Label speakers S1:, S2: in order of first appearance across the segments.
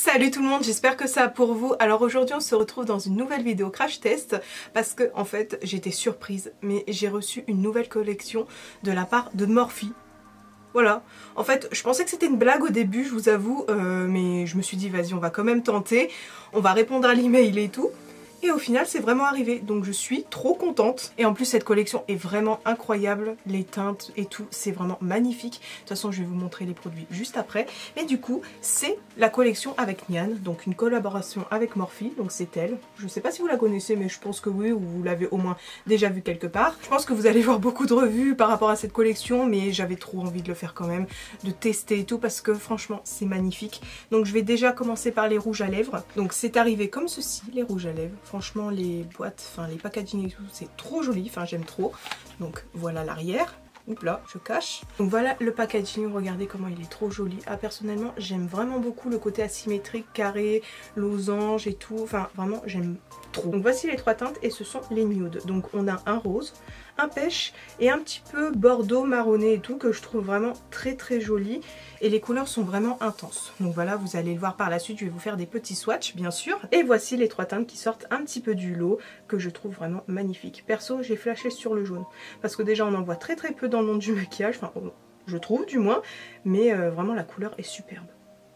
S1: Salut tout le monde, j'espère que ça va pour vous. Alors aujourd'hui on se retrouve dans une nouvelle vidéo crash test parce que en fait j'étais surprise mais j'ai reçu une nouvelle collection de la part de Morphe. Voilà, en fait je pensais que c'était une blague au début, je vous avoue, mais je me suis dit vas-y on va quand même tenter, on va répondre à l'email et tout. Et au final c'est vraiment arrivé, donc je suis trop contente. Et en plus cette collection est vraiment incroyable, les teintes et tout, c'est vraiment magnifique. De toute façon je vais vous montrer les produits juste après. Mais du coup c'est la collection avec Nian, donc une collaboration avec Morphe, donc c'est elle. Je sais pas si vous la connaissez mais je pense que oui, ou vous l'avez au moins déjà vu quelque part. Je pense que vous allez voir beaucoup de revues par rapport à cette collection, mais j'avais trop envie de le faire quand même, de tester et tout, parce que franchement c'est magnifique. Donc je vais déjà commencer par les rouges à lèvres. Donc c'est arrivé comme ceci, les rouges à lèvres. Franchement les boîtes, enfin les packaging et tout, c'est trop joli, enfin j'aime trop. Donc voilà l'arrière. Oups là, je cache. Donc voilà le packaging, regardez comment il est trop joli. Ah personnellement j'aime vraiment beaucoup le côté asymétrique, carré, losange et tout. Enfin vraiment j'aime trop. Donc voici les trois teintes et ce sont les nudes. Donc on a un rose, un pêche et un petit peu bordeaux marronné et tout, que je trouve vraiment très très joli. Et les couleurs sont vraiment intenses. Donc voilà, vous allez le voir par la suite, je vais vous faire des petits swatchs bien sûr. Et voici les trois teintes qui sortent un petit peu du lot, que je trouve vraiment magnifiques. Perso j'ai flashé sur le jaune, parce que déjà on en voit très très peu dans le monde du maquillage, enfin je trouve du moins, mais vraiment la couleur est superbe.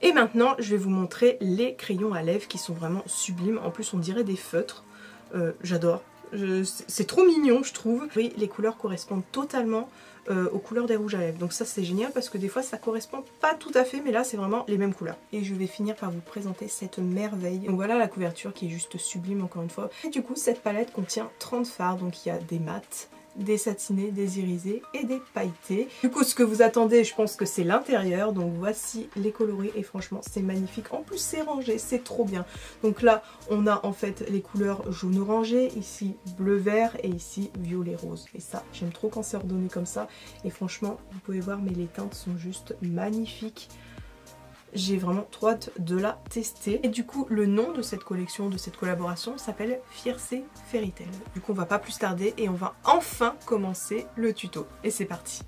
S1: Et maintenant je vais vous montrer les crayons à lèvres qui sont vraiment sublimes. En plus on dirait des feutres, j'adore. C'est trop mignon je trouve. Oui, les couleurs correspondent totalement aux couleurs des rouges à lèvres. Donc ça c'est génial parce que des fois ça correspond pas tout à fait, mais là c'est vraiment les mêmes couleurs. Et je vais finir par vous présenter cette merveille. Donc voilà la couverture qui est juste sublime encore une fois. Et du coup cette palette contient 30 fards, donc il y a des mats, des satinés, des irisés et des pailletés. Du coup ce que vous attendez je pense que c'est l'intérieur, donc voici les colorés et franchement c'est magnifique. En plus c'est rangé, c'est trop bien. Donc là on a en fait les couleurs jaune orangé, ici bleu vert et ici violet rose. Et ça j'aime trop quand c'est ordonné comme ça. Et franchement vous pouvez voir mais les teintes sont juste magnifiques. J'ai vraiment trop hâte de la tester. Et du coup le nom de cette collection, de cette collaboration s'appelle Fierce Fairy Tale. Du coup on va pas plus tarder et on va enfin commencer le tuto. Et c'est parti.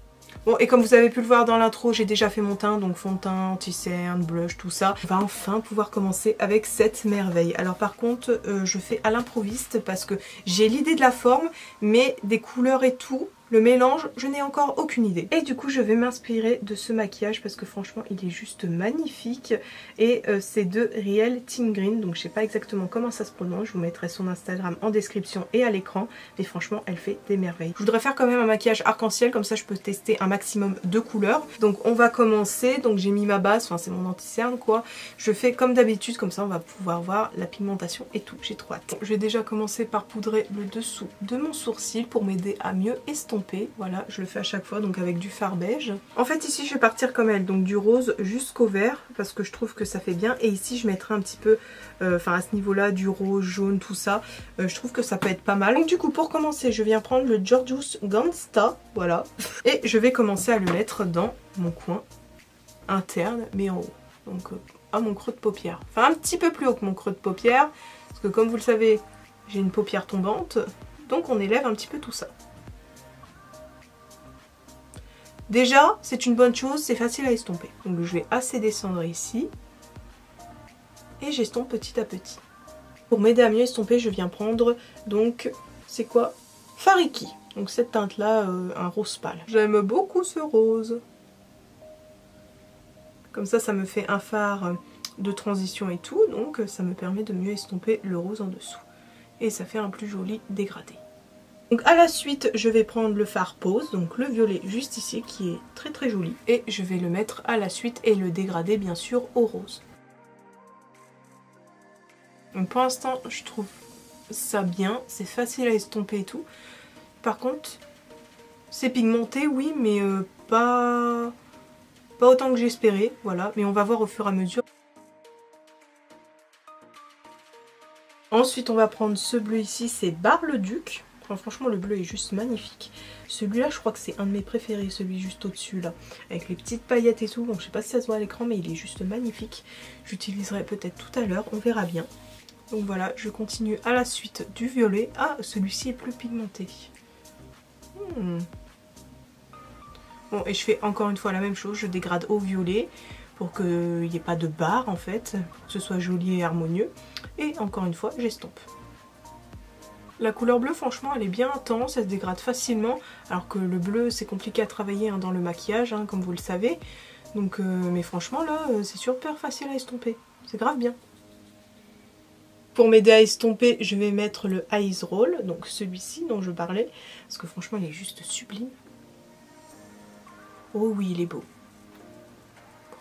S1: Bon, et comme vous avez pu le voir dans l'intro, j'ai déjà fait mon teint, donc fond de teint, anti-cerne, blush, tout ça. On va enfin pouvoir commencer avec cette merveille. Alors par contre je fais à l'improviste parce que j'ai l'idée de la forme, mais des couleurs et tout, le mélange, je n'ai encore aucune idée. Et du coup je vais m'inspirer de ce maquillage parce que franchement il est juste magnifique. Et c'est de Riel Teen Green, donc je sais pas exactement comment ça se prononce, je vous mettrai son Instagram en description et à l'écran. Mais franchement elle fait des merveilles. Je voudrais faire quand même un maquillage arc-en-ciel, comme ça je peux tester un maximum de couleurs. Donc on va commencer, donc j'ai mis ma base, enfin c'est mon anti-cerne quoi. Je fais comme d'habitude, comme ça on va pouvoir voir la pigmentation et tout, j'ai trop hâte. Je vais déjà commencer par poudrer le dessous de mon sourcil pour m'aider à mieux estomper. Voilà, je le fais à chaque fois, donc avec du fard beige. En fait ici je vais partir comme elle, donc du rose jusqu'au vert, parce que je trouve que ça fait bien. Et ici je mettrai un petit peu, enfin à ce niveau là, du rose, jaune, tout ça. Je trouve que ça peut être pas mal. Donc du coup pour commencer je viens prendre le Gorgeous Gangsta, voilà. Et je vais commencer à le mettre dans mon coin interne, mais en haut. Donc à mon creux de paupière. Enfin un petit peu plus haut que mon creux de paupière, parce que comme vous le savez j'ai une paupière tombante, donc on élève un petit peu tout ça. Déjà, c'est une bonne chose, c'est facile à estomper. Donc je vais assez descendre ici. Et j'estompe petit à petit. Pour m'aider à mieux estomper, je viens prendre, donc, c'est quoi? Fariki. Donc cette teinte-là, un rose pâle. J'aime beaucoup ce rose. Comme ça me fait un fard de transition et tout, donc ça me permet de mieux estomper le rose en dessous. Et ça fait un plus joli dégradé. Donc à la suite je vais prendre le fard pose, donc le violet juste ici qui est très très joli. Et je vais le mettre à la suite et le dégrader bien sûr au rose. Donc pour l'instant je trouve ça bien, c'est facile à estomper et tout. Par contre c'est pigmenté oui, mais pas autant que j'espérais, voilà. Mais on va voir au fur et à mesure. Ensuite on va prendre ce bleu ici, c'est Bar-le-Duc. Enfin, franchement le bleu est juste magnifique. Celui-là je crois que c'est un de mes préférés, celui juste au-dessus là. Avec les petites paillettes et tout, bon je sais pas si ça se voit à l'écran mais il est juste magnifique. J'utiliserai peut-être tout à l'heure, on verra bien. Donc voilà, je continue à la suite du violet. Ah, celui-ci est plus pigmenté. Bon, et je fais encore une fois la même chose, je dégrade au violet pour qu'il n'y ait pas de barre en fait, que ce soit joli et harmonieux. Et encore une fois, j'estompe. La couleur bleue, franchement, elle est bien intense, elle se dégrade facilement, alors que le bleu, c'est compliqué à travailler dans le maquillage, comme vous le savez. Donc, mais franchement, là, c'est super facile à estomper. C'est grave bien. Pour m'aider à estomper, je vais mettre le Ice Roll, donc celui-ci dont je parlais, parce que franchement, il est juste sublime. Oh oui, il est beau.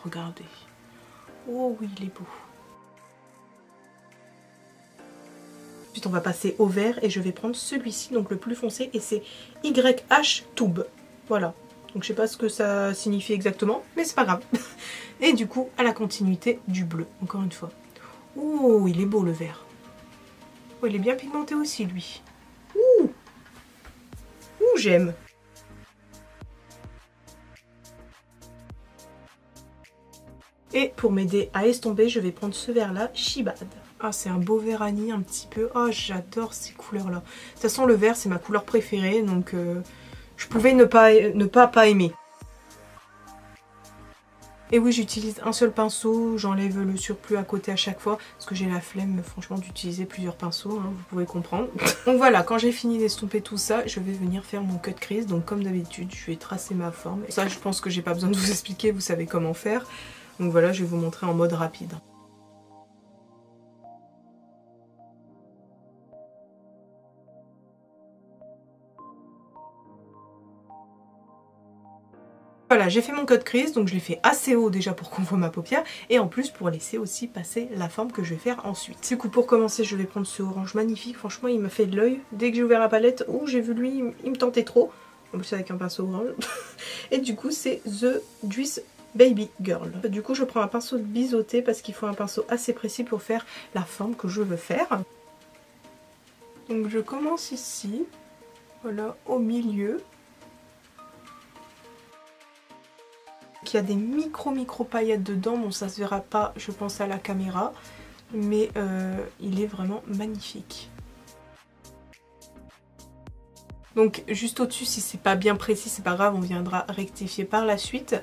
S1: Regardez. Oh oui, il est beau. Ensuite, on va passer au vert et je vais prendre celui-ci, donc le plus foncé, et c'est YH Tube. Voilà. Donc je sais pas ce que ça signifie exactement, mais c'est pas grave. Et du coup, à la continuité du bleu, encore une fois. Oh, il est beau le vert. Oh, il est bien pigmenté aussi, lui. Ouh, ouh, j'aime. Et pour m'aider à estomper, je vais prendre ce vert-là, Shibad. Ah, c'est un beau vert anis un petit peu. Oh, j'adore ces couleurs-là. De toute façon, le vert, c'est ma couleur préférée, donc je pouvais ne pas aimer. Et oui, j'utilise un seul pinceau, j'enlève le surplus à côté à chaque fois, parce que j'ai la flemme, franchement, d'utiliser plusieurs pinceaux, vous pouvez comprendre. Donc voilà, quand j'ai fini d'estomper tout ça, je vais venir faire mon cut crease. Donc comme d'habitude, je vais tracer ma forme. Ça, je pense que j'ai pas besoin de vous expliquer, vous savez comment faire. Donc voilà, je vais vous montrer en mode rapide. Voilà, j'ai fait mon cut crease, donc je l'ai fait assez haut déjà pour qu'on voit ma paupière, et en plus pour laisser aussi passer la forme que je vais faire ensuite. Du coup, pour commencer, je vais prendre ce orange magnifique, franchement il m'a fait de l'œil. Dès que j'ai ouvert la palette, j'ai vu lui, il me tentait trop. En plus avec un pinceau orange. Et du coup, c'est The Juice Baby Girl. Du coup, je prends un pinceau de biseauté parce qu'il faut un pinceau assez précis pour faire la forme que je veux faire. Donc je commence ici, voilà, au milieu. Il y a des micro paillettes dedans, bon ça se verra pas je pense à la caméra, mais il est vraiment magnifique. Donc juste au-dessus, si c'est pas bien précis, c'est pas grave, on viendra rectifier par la suite,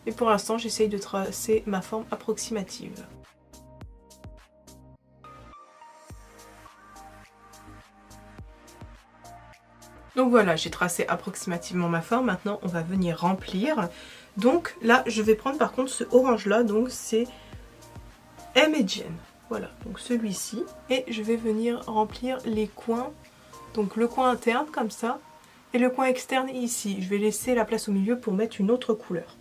S1: mais pour l'instant j'essaye de tracer ma forme approximative. Donc voilà, j'ai tracé approximativement ma forme, maintenant on va venir remplir. Donc là, je vais prendre par contre ce orange-là, donc c'est M&M. Voilà, donc celui-ci. Et je vais venir remplir les coins, donc le coin interne comme ça, et le coin externe ici. Je vais laisser la place au milieu pour mettre une autre couleur.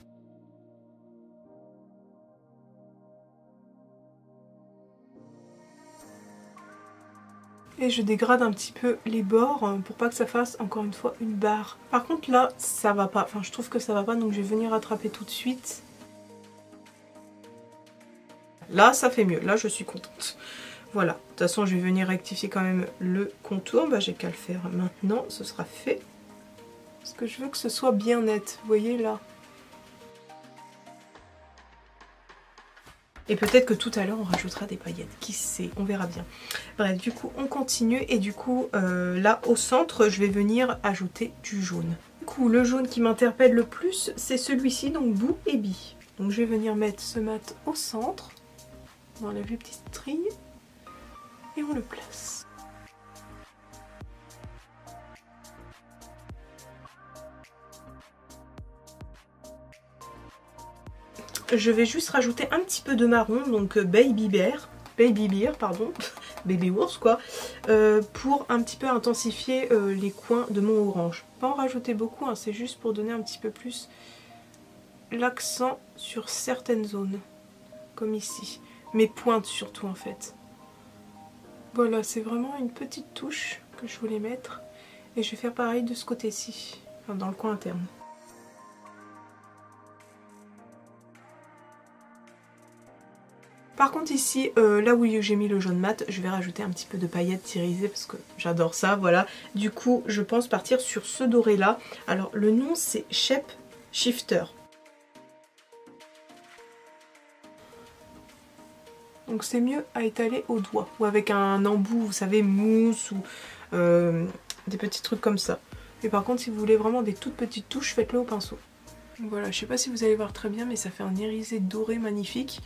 S1: Et je dégrade un petit peu les bords pour pas que ça fasse encore une fois une barre. Par contre là ça va pas, enfin je trouve que ça va pas, donc je vais venir rattraper tout de suite. Là ça fait mieux, là je suis contente. Voilà, de toute façon je vais venir rectifier quand même le contour, j'ai qu'à le faire maintenant, ce sera fait. Parce que je veux que ce soit bien net, vous voyez là. Et peut-être que tout à l'heure on rajoutera des paillettes, qui sait, on verra bien. Bref, du coup on continue et du coup là au centre je vais venir ajouter du jaune. Du coup le jaune qui m'interpelle le plus c'est celui-ci, donc Boo et Bee. Donc je vais venir mettre ce mat au centre, on enlève les petites stries et on le place. Je vais juste rajouter un petit peu de marron, donc Baby Bear, pardon, Baby Ours quoi, pour un petit peu intensifier les coins de mon orange. Pas en rajouter beaucoup, c'est juste pour donner un petit peu plus l'accent sur certaines zones, comme ici, mes pointes surtout en fait. Voilà, c'est vraiment une petite touche que je voulais mettre, et je vais faire pareil de ce côté-ci, enfin, dans le coin interne. Par contre ici, là où j'ai mis le jaune mat, je vais rajouter un petit peu de paillettes irisées parce que j'adore ça, voilà. Du coup, je pense partir sur ce doré là. Alors le nom c'est Shape Shifter. Donc c'est mieux à étaler au doigt ou avec un embout, vous savez, mousse ou des petits trucs comme ça. Et par contre, si vous voulez vraiment des toutes petites touches, faites-le au pinceau. Voilà, je sais pas si vous allez voir très bien, mais ça fait un irisé doré magnifique.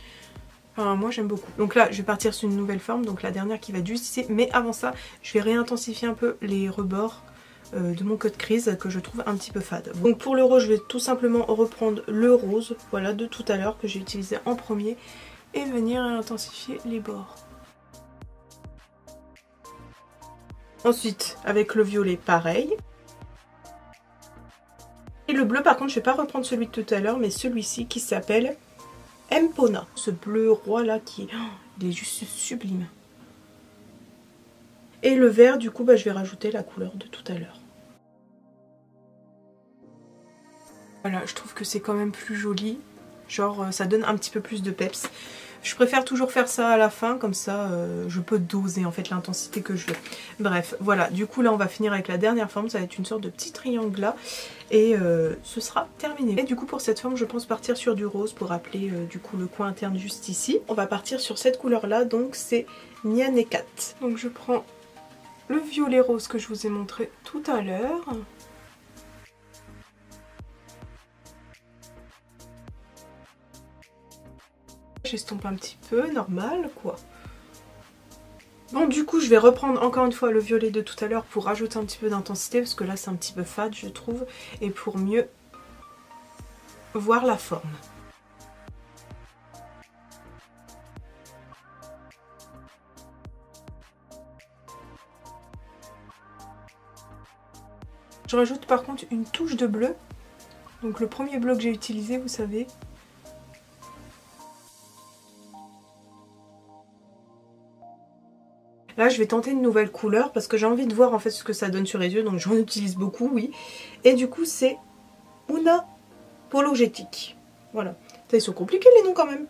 S1: Enfin, moi j'aime beaucoup. Donc là, je vais partir sur une nouvelle forme, donc la dernière qui va être juste ici. Mais avant ça, je vais réintensifier un peu les rebords de mon cut crease que je trouve un petit peu fade. Donc pour le rose, je vais tout simplement reprendre le rose, voilà, de tout à l'heure que j'ai utilisé en premier, et venir intensifier les bords. Ensuite, avec le violet, pareil. Et le bleu, par contre, je vais pas reprendre celui de tout à l'heure, mais celui-ci qui s'appelle Empona. Ce bleu roi là qui il est juste sublime. Et le vert, du coup, bah, je vais rajouter la couleur de tout à l'heure. Voilà, je trouve que c'est quand même plus joli. Genre, ça donne un petit peu plus de peps. Je préfère toujours faire ça à la fin, comme ça je peux doser en fait l'intensité que je veux. Bref, voilà, du coup là on va finir avec la dernière forme, ça va être une sorte de petit triangle là, et ce sera terminé. Et du coup pour cette forme je pense partir sur du rose pour appeler du coup le coin interne juste ici. On va partir sur cette couleur là, donc c'est Nyanekat. Donc je prends le violet rose que je vous ai montré tout à l'heure. J'estompe un petit peu, normal quoi. Bon du coup je vais reprendre encore une fois le violet de tout à l'heure pour rajouter un petit peu d'intensité parce que là c'est un petit peu fade je trouve, et pour mieux voir la forme. Je rajoute par contre une touche de bleu, donc le premier bleu que j'ai utilisé vous savez. Là je vais tenter une nouvelle couleur parce que j'ai envie de voir en fait ce que ça donne sur les yeux, donc j'en utilise beaucoup, oui. Et du coup c'est Unapologetic. Voilà. Ça, ils sont compliqués les noms quand même.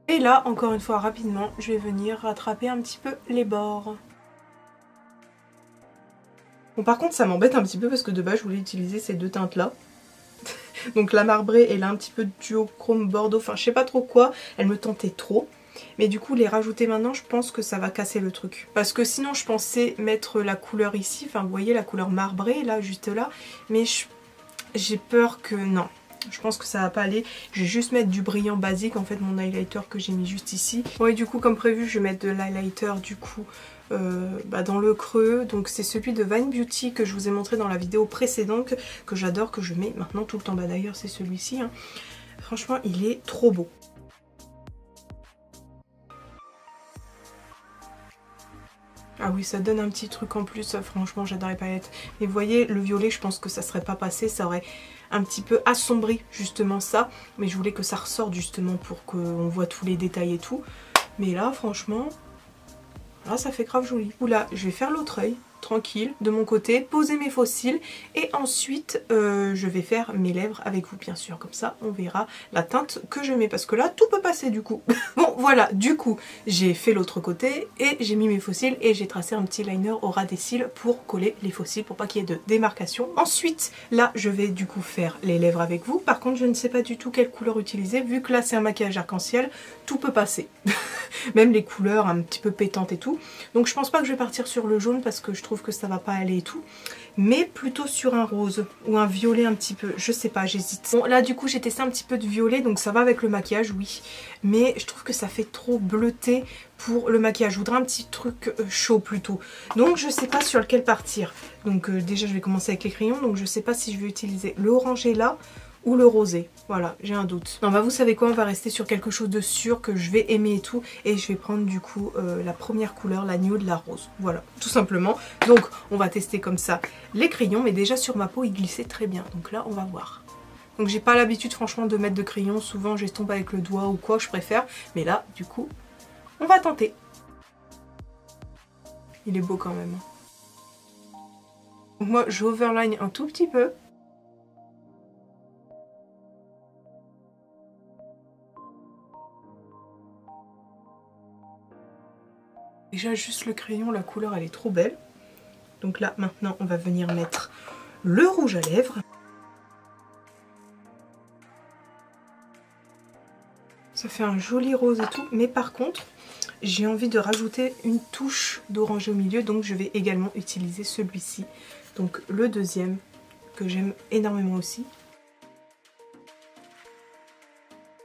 S1: Et là encore une fois rapidement je vais venir rattraper un petit peu les bords. Bon par contre ça m'embête un petit peu parce que de base je voulais utiliser ces deux teintes là. Donc la marbrée et là un petit peu de duochrome bordeaux, enfin je sais pas trop quoi, elle me tentait trop. Mais du coup les rajouter maintenant je pense que ça va casser le truc. Parce que sinon je pensais mettre la couleur ici, enfin vous voyez la couleur marbrée là juste là. Mais j'ai peur que non. Je pense que ça va pas aller. Je vais juste mettre du brillant basique en fait, mon highlighter que j'ai mis juste ici. Bon et du coup comme prévu je vais mettre de l'highlighter du coup dans le creux. Donc c'est celui de Vine Beauty que je vous ai montré dans la vidéo précédente, que j'adore, que je mets maintenant tout le temps. Bah d'ailleurs c'est celui-ci hein. Franchement il est trop beau. Ah oui, ça donne un petit truc en plus, franchement j'adore les paillettes. Mais vous voyez, le violet, je pense que ça serait pas passé, ça aurait un petit peu assombri justement ça. Mais je voulais que ça ressorte justement pour qu'on voit tous les détails et tout. Mais là, franchement, là ça fait grave joli. Oula, je vais faire l'autre œil, tranquille, de mon côté, poser mes faux cils. Et ensuite, je vais faire mes lèvres avec vous bien sûr. Comme ça, on verra la teinte que je mets. Parce que là, tout peut passer du coup. Bon, voilà, du coup, j'ai fait l'autre côté et j'ai mis mes faux cils et j'ai tracé un petit liner au ras des cils pour coller les faux cils, pour pas qu'il y ait de démarcation. Ensuite, là, je vais du coup faire les lèvres avec vous. Par contre, je ne sais pas du tout quelle couleur utiliser. Vu que là, c'est un maquillage arc-en-ciel, tout peut passer. Même les couleurs un petit peu pétantes et tout. Donc je pense pas que je vais partir sur le jaune parce que je trouve que ça va pas aller et tout. Mais plutôt sur un rose ou un violet un petit peu. Je sais pas, j'hésite. Bon là du coup j'ai testé un petit peu de violet, donc ça va avec le maquillage, oui. Mais je trouve que ça fait trop bleuté pour le maquillage. Je voudrais un petit truc chaud plutôt. Donc je sais pas sur lequel partir. Donc déjà je vais commencer avec les crayons. Donc je sais pas si je vais utiliser le orangé là ou le rosé. Voilà, j'ai un doute. Non bah vous savez quoi, on va rester sur quelque chose de sûr que je vais aimer et tout. Et je vais prendre du coup la première couleur, la nude, la rose. Voilà, tout simplement. Donc on va tester comme ça les crayons. Mais déjà sur ma peau ils glissaient très bien. Donc là on va voir. Donc j'ai pas l'habitude franchement de mettre de crayon. Souvent j'estompe avec le doigt ou quoi, je préfère. Mais là du coup on va tenter. Il est beau quand même. Donc moi j'overline un tout petit peu. Déjà juste le crayon, la couleur elle est trop belle. Donc là maintenant on va venir mettre le rouge à lèvres. Ça fait un joli rose et tout, mais par contre j'ai envie de rajouter une touche d'orange au milieu, donc je vais également utiliser celui-ci. Donc le deuxième que j'aime énormément aussi.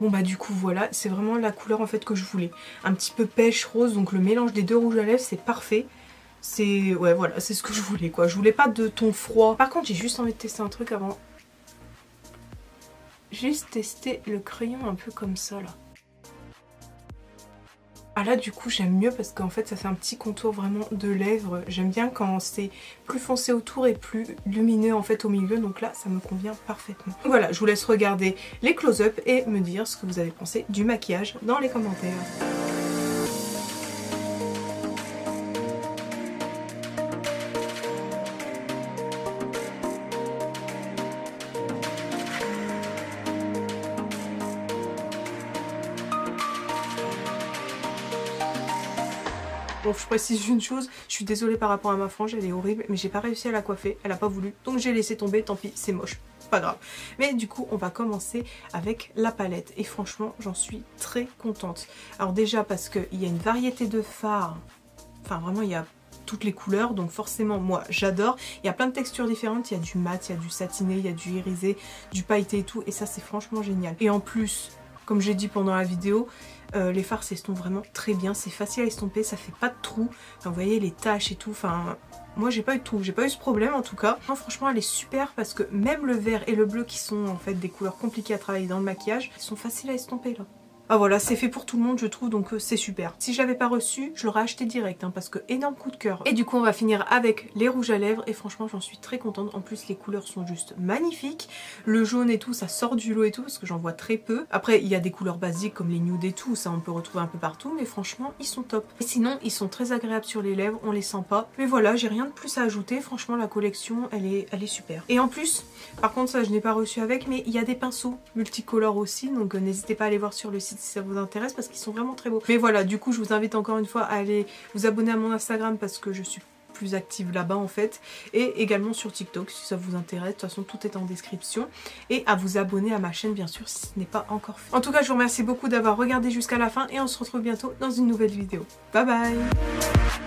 S1: Bon bah du coup voilà, c'est vraiment la couleur en fait que je voulais. Un petit peu pêche rose, donc le mélange des deux rouges à lèvres c'est parfait. C'est... ouais voilà, c'est ce que je voulais quoi. Je voulais pas de ton froid. Par contre j'ai juste envie de tester un truc avant. Juste tester le crayon un peu comme ça là. Ah là du coup j'aime mieux parce qu'en fait ça fait un petit contour vraiment de lèvres. J'aime bien quand c'est plus foncé autour et plus lumineux en fait au milieu, donc là ça me convient parfaitement. Voilà, je vous laisse regarder les close-up et me dire ce que vous avez pensé du maquillage dans les commentaires. Bon, je précise une chose, je suis désolée par rapport à ma frange, elle est horrible, mais j'ai pas réussi à la coiffer, elle a pas voulu, donc j'ai laissé tomber, tant pis, c'est moche, pas grave. Mais du coup, on va commencer avec la palette, et franchement, j'en suis très contente. Alors déjà parce qu'il y a une variété de fards, enfin vraiment il y a toutes les couleurs, donc forcément moi j'adore. Il y a plein de textures différentes, il y a du mat, il y a du satiné, il y a du irisé, du pailleté et tout, et ça c'est franchement génial. Et en plus, comme j'ai dit pendant la vidéo, les fards s'estompent vraiment très bien, c'est facile à estomper, ça fait pas de trous. Enfin, vous voyez les taches et tout, enfin moi j'ai pas eu de trous, j'ai pas eu ce problème en tout cas. Non, franchement elle est super parce que même le vert et le bleu qui sont en fait des couleurs compliquées à travailler dans le maquillage, ils sont faciles à estomper là. Ah voilà, c'est fait pour tout le monde je trouve, donc c'est super. Si je l'avais pas reçu, je l'aurais acheté direct hein, parce que énorme coup de cœur. Et du coup on va finir avec les rouges à lèvres et franchement j'en suis très contente. En plus les couleurs sont juste magnifiques. Le jaune et tout, ça sort du lot et tout parce que j'en vois très peu. Après il y a des couleurs basiques comme les nudes et tout, ça on peut retrouver un peu partout, mais franchement ils sont top. Et sinon ils sont très agréables sur les lèvres, on les sent pas. Mais voilà, j'ai rien de plus à ajouter, franchement la collection elle est super. Et en plus, par contre ça je n'ai pas reçu avec, mais il y a des pinceaux multicolores aussi, donc n'hésitez pas à aller voir sur le site si ça vous intéresse parce qu'ils sont vraiment très beaux. Mais voilà, du coup je vous invite encore une fois à aller vous abonner à mon Instagram parce que je suis plus active là-bas en fait, et également sur TikTok si ça vous intéresse, de toute façon tout est en description, et à vous abonner à ma chaîne bien sûr si ce n'est pas encore fait. En tout cas je vous remercie beaucoup d'avoir regardé jusqu'à la fin et on se retrouve bientôt dans une nouvelle vidéo. Bye bye.